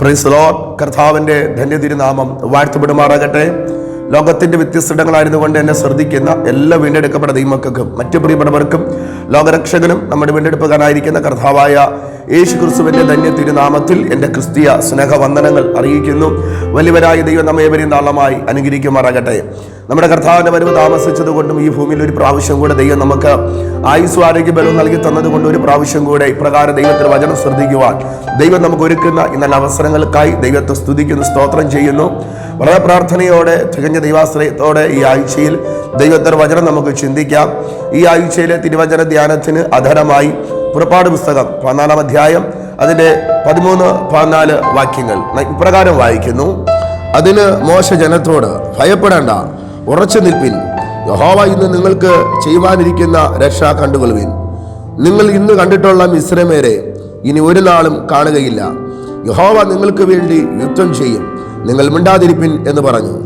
Praise the Lord. കർത്താവിൻ്റെ ധന്യതിരുനാമം വാഴ്ത്തപ്പെടുമാറാകട്ടെ. ലോകത്തിൻ്റെ വ്യത്യസ്തങ്ങളായിരുന്നു കൊണ്ട് എന്നെ ശ്രദ്ധിക്കുന്ന എല്ലാ വീണ്ടെടുക്കപ്പെട്ട ദൈവമക്കൾക്കും മറ്റു പ്രിയപ്പെട്ടവർക്കും ലോകരക്ഷകനും നമ്മുടെ വീണ്ടെടുപ്പുകാരനായിരിക്കുന്ന കർത്താവായ യേശു ക്രിസ്തുവിൻ്റെ ധന്യതിരുനാമത്തിൽ എൻ്റെ ക്രിസ്തീയ സ്നേഹവന്ദനങ്ങൾ അറിയിക്കുന്നു. വലിയവരായ ദൈവം നമ്മേവരെയും നാളമായി അനുഗ്രഹിക്കുമാറാകട്ടെ. നമ്മുടെ കർത്താവിൻ്റെ വരവ് താമസിച്ചതുകൊണ്ടും ഈ ഭൂമിയിൽ ഒരു പ്രാവശ്യം കൂടെ ദൈവം നമുക്ക് ആയുസ്സും ആരോഗ്യ ബലവും നൽകി തന്നതുകൊണ്ട് ഒരു പ്രാവശ്യം കൂടെ ഇപ്രകാരം ദൈവത്തിന് വചനം ശ്രദ്ധിക്കുവാൻ ദൈവം നമുക്ക് ഒരുക്കുന്ന ഈ നല്ല അവസരങ്ങൾക്കായി ദൈവത്തെ സ്തുതിക്കുന്നു, സ്തോത്രം ചെയ്യുന്നു. വളരെ പ്രാർത്ഥനയോടെ തികഞ്ഞ ദൈവാശ്രയത്തോടെ ഈ ആഴ്ചയിൽ ദൈവത്തിന്റെ വചനം നമുക്ക് ചിന്തിക്കാം. ഈ ആഴ്ചയിലെ തിരുവചന ധ്യാനത്തിന് ആധാരമായി പുറപ്പാട് പുസ്തകം 14-ാം അധ്യായം അതിൻ്റെ 13-14 വാക്യങ്ങൾ ഇപ്രകാരം വായിക്കുന്നു. അതിന് മോശ ജനത്തോട്, ഭയപ്പെടേണ്ട, ഉറച്ചു നിൽപ്പിൻ, യഹോവ ഇന്ന് നിങ്ങൾക്ക് ചെയ്യുവാനിരിക്കുന്ന രക്ഷ കണ്ടുകൊള്ളുവിൻ. നിങ്ങൾ ഇന്ന് കണ്ടിട്ടുള്ള മിസ്രയരെ ഇനി ഒരു നാളും കാണുകയില്ല. യഹോവ നിങ്ങൾക്ക് വേണ്ടി യുദ്ധം ചെയ്യും, നിങ്ങൾ മിണ്ടാതിരിപ്പിൻ എന്ന് പറഞ്ഞു.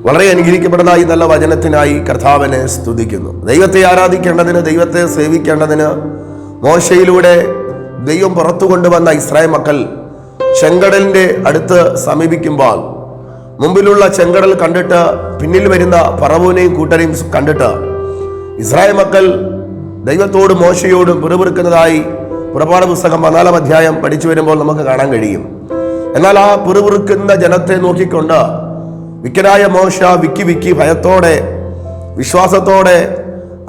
വളരെ അനുഗ്രഹിക്കപ്പെടുന്ന ഈ നല്ല വചനത്തിനായി കർത്താവിനെ സ്തുതിക്കുന്നു. ദൈവത്തെ ആരാധിക്കേണ്ടതിന്, ദൈവത്തെ സേവിക്കേണ്ടതിന് മോശയിലൂടെ ദൈവം പുറത്തു കൊണ്ടുവന്ന ഇസ്രായേൽ മക്കൾ ചെങ്കടലിന്റെ അടുത്ത് സമീപിക്കുമ്പോൾ മുമ്പിലുള്ള ചെങ്കടൽ കണ്ടിട്ട് പിന്നിൽ വരുന്ന ഫറവോനെയും കൂട്ടരെയും കണ്ടിട്ട് ഇസ്രായേൽ മക്കൾ ദൈവത്തോടും മോശയോടും പിറുപിറുക്കുന്നതായി പുറപ്പാട് പുസ്തകം 14-ാം അധ്യായം പഠിച്ചു വരുമ്പോൾ നമുക്ക് കാണാൻ കഴിയും. എന്നാൽ ആ പിറുപിറുക്കുന്ന ജനത്തെ നോക്കിക്കൊണ്ട് വിക്കനായ മോശ വിക്കി ഭയത്തോടെ വിശ്വാസത്തോടെ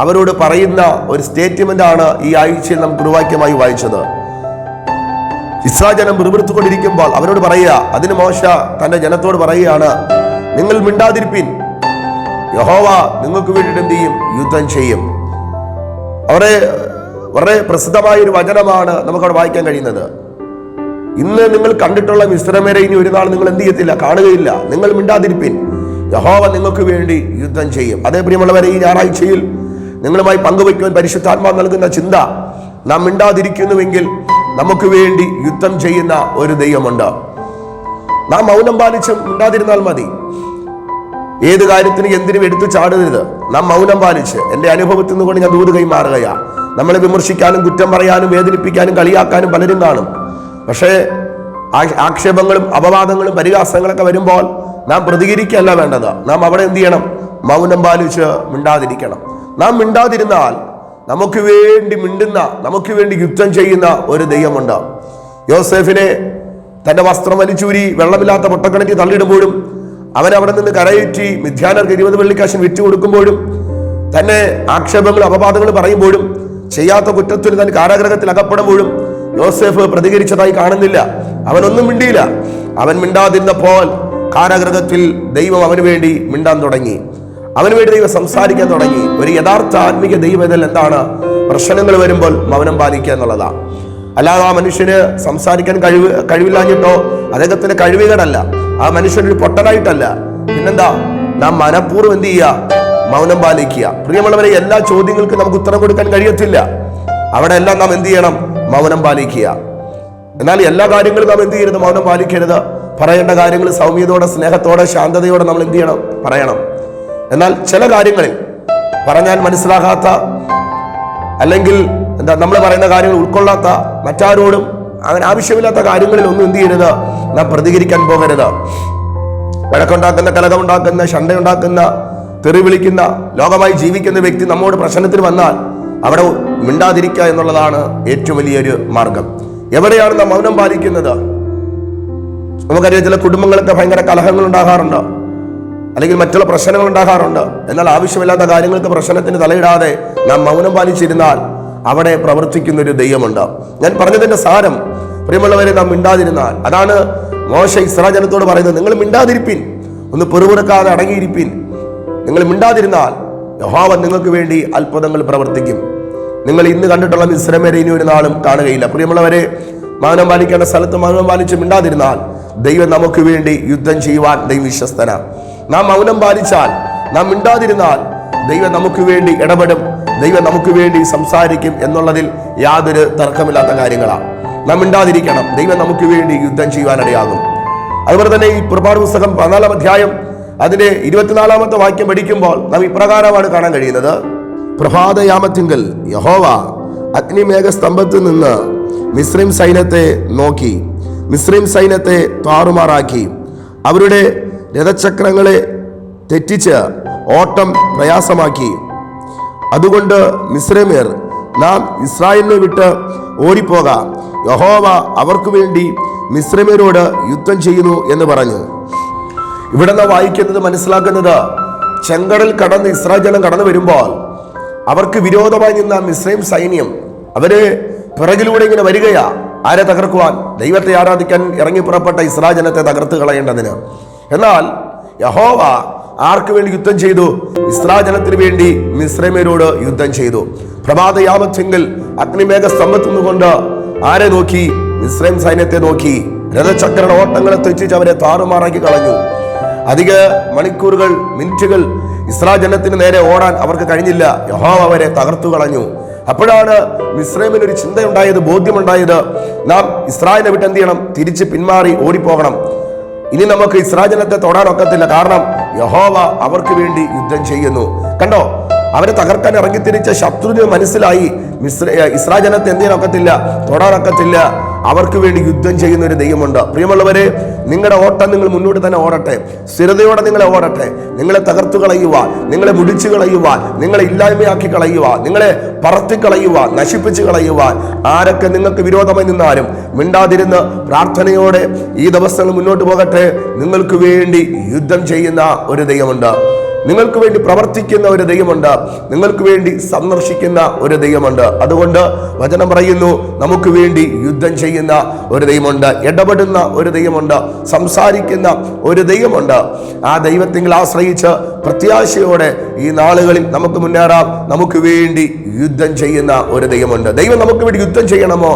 അവരോട് പറയുന്ന ഒരു സ്റ്റേറ്റ്മെന്റ് ആണ് ഈ ആഴ്ചയിൽ നാം കുറുവാക്യമായി വായിച്ചത്. ഇസ്രായേൽ ജനം പിറുപിറുത്തുകൊണ്ടിരിക്കുമ്പോൾ അവരോട് പറയുക, അതിന് മോശ തന്റെ ജനത്തോട് പറയുകയാണ്, നിങ്ങൾ മിണ്ടാതിരിപ്പിൻ, യഹോവ നിങ്ങൾക്ക് വേണ്ടിയിട്ട് എന്ത് ചെയ്യും? യുദ്ധം ചെയ്യും. വളരെ പ്രസിദ്ധമായ ഒരു വചനമാണ് നമുക്കവിടെ വായിക്കാൻ കഴിയുന്നത്. ഇന്ന് നിങ്ങൾ കണ്ടിട്ടുള്ള മിസ്രയരെ ഇനി ഒരു നാൾ നിങ്ങൾ എന്ത് ചെയ്യത്തില്ല, കാണുകയില്ല. നിങ്ങൾ മിണ്ടാതിരിപ്പിൻ, യഹോവ നിങ്ങൾക്ക് വേണ്ടി യുദ്ധം ചെയ്യും. അതേ പ്രിയമുള്ളവരെ, ഈ ഞായറാഴ്ചയിൽ നിങ്ങളുമായി പങ്കുവയ്ക്കുവാൻ പരിശുദ്ധാത്മാവ് നൽകുന്ന ചിന്ത, നാം മിണ്ടാതിരിക്കുന്നുവെങ്കിൽ നമുക്ക് വേണ്ടി യുദ്ധം ചെയ്യുന്ന ഒരു ദൈവമുണ്ട്. നാം മൗനം പാലിച്ചും മിണ്ടാതിരുന്നാൽ മതി. ഏത് കാര്യത്തിനും എന്തിനും എടുത്തു ചാടരുത്. നാം മൗനം പാലിച്ച്, എൻ്റെ അനുഭവത്തിൽ നിന്നുകൊണ്ട് ഞാൻ ദൂത് കൈമാറുകയാണ്. നമ്മളെ വിമർശിക്കാനും കുറ്റം പറയാനും വേദനിപ്പിക്കാനും കളിയാക്കാനും പലരും കാണും. പക്ഷേ ആക്ഷേപങ്ങളും അപവാദങ്ങളും പരിഹാസങ്ങളൊക്കെ വരുമ്പോൾ നാം പ്രതികരിക്കുകയല്ല വേണ്ടത്. നാം അവിടെ എന്ത് ചെയ്യണം? മൗനം പാലിച്ച് മിണ്ടാതിരിക്കണം. നാം മിണ്ടാതിരുന്നാൽ നമുക്ക് വേണ്ടി മിണ്ടുന്ന, നമുക്ക് വേണ്ടി യുദ്ധം ചെയ്യുന്ന ഒരു ദൈവമുണ്ട്. യോസേഫിനെ തന്റെ വസ്ത്രം വലിച്ചൂരി വെള്ളമില്ലാത്ത പൊട്ടക്കിണറ്റിൽ തള്ളിയിടുമ്പോഴും അവൻ അവിടെ നിന്ന് കരയേറ്റി മിദ്യാനർക്ക് 20 വെള്ളിക്കാശിന് വിറ്റ് കൊടുക്കുമ്പോഴും തന്നെ ആക്ഷേപങ്ങളും അപവാദങ്ങളും പറയുമ്പോഴും ചെയ്യാത്ത കുറ്റത്തിന് താൻ കാരാഗൃഹത്തിൽ അകപ്പെടുമ്പോഴും യോസേഫ് പ്രതികരിച്ചതായി കാണുന്നില്ല. അവനൊന്നും മിണ്ടിയില്ല. അവൻ മിണ്ടാതിരുന്നപ്പോൾ കാരാഗൃഹത്തിൽ ദൈവം അവന് വേണ്ടി മിണ്ടാൻ തുടങ്ങി. അവന് വേണ്ടി ദൈവം സംസാരിക്കാൻ തുടങ്ങി. ഒരു യഥാർത്ഥ ആത്മീയ ദൈവത്തിൽ എന്താണ്? പ്രശ്നങ്ങൾ വരുമ്പോൾ മൗനം പാലിക്കുക എന്നുള്ളതാണ്. അല്ലാതെ ആ മനുഷ്യന് സംസാരിക്കാൻ കഴിവില്ലാഞ്ഞിട്ടോ അദ്ദേഹത്തിന്റെ കഴിവുകേടല്ല, ആ മനുഷ്യനൊരു പൊട്ടനായിട്ടല്ല. പിന്നെന്താ? നാം മനഃപൂർവ്വം എന്ത് ചെയ്യുക? മൗനം പാലിക്കുക. പ്രിയമുള്ളവരെ, എല്ലാ ചോദ്യങ്ങൾക്കും നമുക്ക് ഉത്തരം കൊടുക്കാൻ കഴിയത്തില്ല. അവിടെ എല്ലാം നാം എന്ത് ചെയ്യണം? മൗനം പാലിക്കുക. എന്നാൽ എല്ലാ കാര്യങ്ങളും നാം എന്ത് ചെയ്യരുത്? മൗനം പാലിക്കരുത്. പറയേണ്ട കാര്യങ്ങൾ സൗമ്യതയോടെ, സ്നേഹത്തോടെ, ശാന്തതയോടെ നമ്മൾ എന്ത് ചെയ്യണം? പറയണം. എന്നാൽ ചില കാര്യങ്ങളിൽ പറഞ്ഞാൽ മനസ്സിലാകാത്ത, അല്ലെങ്കിൽ നമ്മൾ പറയുന്ന കാര്യങ്ങൾ ഉൾക്കൊള്ളാത്ത, മറ്റാരോടും അങ്ങനെ ആവശ്യമില്ലാത്ത കാര്യങ്ങളിൽ ഒന്നും എന്ത് ചെയ്യരുത്? നാം പ്രതികരിക്കാൻ പോകരുത്. വഴക്കുണ്ടാക്കുന്ന, കലകമുണ്ടാക്കുന്ന, ശണ്ടയുണ്ടാക്കുന്ന, തെറി വിളിക്കുന്ന, ലോകമായി ജീവിക്കുന്ന വ്യക്തി നമ്മോട് പ്രശ്നത്തിന് വന്നാൽ അവിടെ മിണ്ടാതിരിക്കുക എന്നുള്ളതാണ് ഏറ്റവും വലിയൊരു മാർഗം. എവിടെയാണ് നാം മൗനം പാലിക്കുന്നത്? നമുക്കറിയാം, ചില കുടുംബങ്ങളൊക്കെ ഭയങ്കര കലഹങ്ങൾ ഉണ്ടാകാറുണ്ട്, അല്ലെങ്കിൽ മറ്റുള്ള പ്രശ്നങ്ങൾ ഉണ്ടാകാറുണ്ട്. എന്നാൽ ആവശ്യമില്ലാത്ത കാര്യങ്ങൾക്ക് പ്രശ്നത്തിന് തലയിടാതെ നാം മൗനം പാലിച്ചിരുന്നാൽ അവിടെ പ്രവർത്തിക്കുന്ന ഒരു ദൈവമുണ്ട്. ഞാൻ പറഞ്ഞതിന്റെ സാരം, പ്രിയമുള്ളവരെ, നാം മിണ്ടാതിരുന്നാൽ, അതാണ് മോശ ഇസ്രായേൽ ജനത്തോട് പറയുന്നത്, നിങ്ങൾ മിണ്ടാതിരിപ്പിൻ, ഒന്ന് പെറുപിറുക്കാതെ അടങ്ങിയിരിപ്പിൻ. നിങ്ങൾ മിണ്ടാതിരുന്നാൽ യഹോവ നിങ്ങൾക്ക് വേണ്ടി അത്ഭുതങ്ങൾ പ്രവർത്തിക്കും. നിങ്ങൾ ഇന്ന് കണ്ടിട്ടുള്ള മിസ്രയരെ ഇനി ഒരു നാളും കാണുകയില്ല. പ്രിയമുള്ളവരെ, മൗനം പാലിക്കേണ്ട സ്ഥലത്ത് മൗനം പാലിച്ച് മിണ്ടാതിരുന്നാൽ ദൈവം നമുക്ക് വേണ്ടി യുദ്ധം ചെയ്യുവാൻ ദൈവം വിശ്വസ്തനാണ്. നാം മൗനം പാലിച്ചാൽ, നാം മിണ്ടാതിരുന്നാൽ ദൈവം നമുക്ക് വേണ്ടി ഇടപെടും, ദൈവം നമുക്ക് വേണ്ടി സംസാരിക്കും എന്നുള്ളതിൽ യാതൊരു തർക്കമില്ലാത്ത കാര്യങ്ങളാണ്. നാം മിണ്ടാതിരിക്കണം, ദൈവം നമുക്ക് വേണ്ടി യുദ്ധം ചെയ്യുവാനിടയാകും. അതുപോലെ തന്നെ ഈ പുറപ്പാട് പുസ്തകം 14-ാം അധ്യായം അതിന്റെ 24-ാമത്തെ വാക്യം പഠിക്കുമ്പോൾ നാം ഇപ്രകാരമാണ് കാണാൻ കഴിയുന്നത്. പ്രഭാതയാമത്തിങ്കൽ യഹോവ അഗ്നിമേഘസ്തംഭത്തിൽ നിന്ന് മിസ്രയീം സൈന്യത്തെ നോക്കി, മിസ്രൈം സൈന്യത്തെ താറുമാറാക്കി. അവരുടെ രഥചക്രങ്ങളെ തെറ്റിച്ച് ഓട്ടം പ്രയാസമാക്കി. അതുകൊണ്ട് മിസ്രൈമ്യർ, നാം ഇസ്രായേലിനെ വിട്ട് ഓടിപ്പോകാം, യഹോവ അവർക്ക് വേണ്ടി മിസ്രൈമ്യരോട് യുദ്ധം ചെയ്യുന്നു എന്ന് പറഞ്ഞു. ഇവിടെ നാം വായിക്കുന്നത്, മനസ്സിലാക്കുന്നത്, ചെങ്കടൽ കടന്ന് ഇസ്രായേൽ ജനം കടന്നു വരുമ്പോൾ അവർക്ക് വിരോധമായി നിന്ന മിസ്രൈം സൈന്യം അവര് പിറകിലൂടെ ഇങ്ങനെ വരികയാ. ആരെ തകർക്കുവാൻ? ദൈവത്തെ ആരാധിക്കാൻ ഇറങ്ങി പുറപ്പെട്ട ഇസ്രായേൽ ജനത്തെ തകർത്ത് കളയേണ്ടതിന്. എന്നാൽ യഹോവ ആർക്ക് വേണ്ടി യുദ്ധം ചെയ്തു? ഇസ്രായേൽ ജനത്തിന് വേണ്ടി മിസ്രൈമ്യരോട് യുദ്ധം ചെയ്തു. പ്രഭാതയാമത്തെങ്കിൽ അഗ്നിമേഘ സ്തംഭത്തുനിന്നുകൊണ്ട് ആരെ നോക്കി? മിസ്രൈം സൈന്യത്തെ നോക്കി. രഥചക്രയുടെ ഓട്ടങ്ങളെ തെറ്റിച്ച് അവരെ താറുമാറാക്കി കളഞ്ഞു. അധിക മണിക്കൂറുകൾ, മിനിറ്റുകൾ ഇസ്രായേൽ ജനത്തിന് നേരെ ഓടാൻ അവർക്ക് കഴിഞ്ഞില്ല. യഹോവ അവരെ തകർത്തു കളഞ്ഞു. അപ്പോഴാണ് മിസ്രൈമിന് ഒരു ചിന്തയുണ്ടായത്, ബോധ്യമുണ്ടായത്. നാം ഇസ്രായേലിനെ വിട്ട് എന്ത് ചെയ്യണം? തിരിച്ച് പിന്മാറി ഓടിപ്പോകണം. ഇനി നമുക്ക് ഇസ്രായേൽ ജനത്തെ തൊടാനൊക്കത്തില്ല. കാരണം യഹോവ അവർക്ക് വേണ്ടി യുദ്ധം ചെയ്യുന്നു. കണ്ടോ, അവരെ തകർക്കാൻ ഇറങ്ങിത്തിരിച്ച ശത്രുവിന് മനസ്സിലായി ഇസ്രായേൽ ജനത്തെ എന്ത് ചെയ്യാനൊക്കത്തില്ല, തൊടാനൊക്കത്തില്ല. അവർക്ക് വേണ്ടി യുദ്ധം ചെയ്യുന്ന ഒരു ദൈവമുണ്ട്. പ്രിയമുള്ളവരെ, നിങ്ങളുടെ ഓട്ടം നിങ്ങൾ മുന്നോട്ട് തന്നെ ഓടട്ടെ. സ്ഥിരതയോടെ നിങ്ങളെ ഓടട്ടെ. നിങ്ങളെ തകർത്തു കളയുവാൻ, നിങ്ങളെ മുടിച്ചു കളയുവാൻ, നിങ്ങളെ ഇല്ലായ്മയാക്കി കളയുവാൻ, നിങ്ങളെ പറത്തി കളയുവാൻ, നശിപ്പിച്ചു കളയുവാൻ ആരൊക്കെ നിങ്ങൾക്ക് വിരോധമായി നിന്നാലും മിണ്ടാതിരുന്ന് പ്രാർത്ഥനയോടെ ഈ ദിവസങ്ങൾ മുന്നോട്ട് പോകട്ടെ. നിങ്ങൾക്ക് വേണ്ടി യുദ്ധം ചെയ്യുന്ന ഒരു ദൈവമുണ്ട്. നിങ്ങൾക്ക് വേണ്ടി പ്രവർത്തിക്കുന്ന ഒരു ദൈവമുണ്ട്. നിങ്ങൾക്ക് വേണ്ടി സന്ദർശിക്കുന്ന ഒരു ദൈവമുണ്ട്. അതുകൊണ്ട് വചനം പറയുന്നു, നമുക്ക് വേണ്ടി യുദ്ധം ചെയ്യുന്ന ഒരു ദൈവമുണ്ട്, ഇടപെടുന്ന ഒരു ദൈവമുണ്ട്, സംസാരിക്കുന്ന ഒരു ദൈവമുണ്ട്. ആ ദൈവത്തിൽ ആശ്രയിച്ച് പ്രത്യാശയോടെ ഈ നാളുകളിൽ നമുക്ക് മുന്നേറാം. നമുക്ക് വേണ്ടി യുദ്ധം ചെയ്യുന്ന ഒരു ദൈവമുണ്ട്. ദൈവം നമുക്ക് വേണ്ടി യുദ്ധം ചെയ്യണമോ?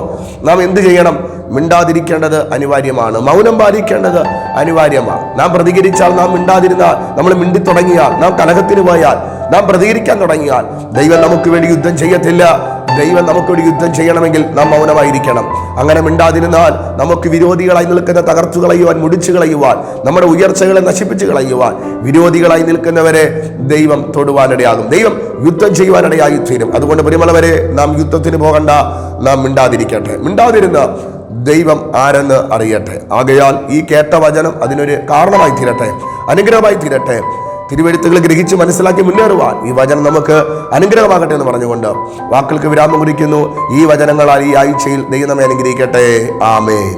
നാം എന്ത് ചെയ്യണം? മിണ്ടാതിരിക്കേണ്ടത് അനിവാര്യമാണ്. മൗനം പാലിക്കേണ്ടത് അനിവാര്യമാണ്. നാം പ്രതികരിച്ചാൽ, നാം മിണ്ടാതിരുന്നാൽ, നമ്മൾ മിണ്ടി തുടങ്ങിയാൽ, നാം കലഹത്തിന് പോയാൽ, നാം പ്രതികരിക്കാൻ തുടങ്ങിയാൽ ദൈവം നമുക്ക് വേണ്ടി യുദ്ധം ചെയ്യത്തില്ല. ദൈവം നമുക്ക് വേണ്ടി യുദ്ധം ചെയ്യണമെങ്കിൽ നാം മൗനമായിരിക്കണം. അങ്ങനെ മിണ്ടാതിരുന്നാൽ നമുക്ക് വിരോധികളായി നിൽക്കുന്ന തകർത്തു കളയുവാൻ, മുടിച്ചു കളയുവാൻ, നമ്മുടെ ഉയർച്ചകളെ നശിപ്പിച്ചു കളയുവാൻ വിരോധികളായി നിൽക്കുന്നവരെ ദൈവം തൊടുവാനിടയാകും. ദൈവം യുദ്ധം ചെയ്യുവാനിടയായി തീരും. അതുകൊണ്ട് പ്രിയമുള്ളവരെ, നാം യുദ്ധത്തിന് പോകണ്ട, നാം മിണ്ടാതിരിക്കട്ടെ. മിണ്ടാതിരുന്ന ദൈവം ആരെന്ന് അറിയട്ടെ. ആകയാൽ ഈ കേട്ട വചനം അതിനൊരു കാരണമായി തീരട്ടെ, അനുഗ്രഹമായി തീരട്ടെ. തിരുവെഴുത്തുകൾ ഗ്രഹിച്ച് മനസ്സിലാക്കി മുന്നേറുവാൻ ഈ വചനം നമുക്ക് അനുഗ്രഹമാകട്ടെ എന്ന് പറഞ്ഞുകൊണ്ട് വാക്കുകൾക്ക് വിരാമം കുറിക്കുന്നു. ഈ വചനങ്ങളാൽ ഈ ആഴ്ചയിൽ ദൈവം നമ്മെ അനുഗ്രഹിക്കട്ടെ. ആമേൻ.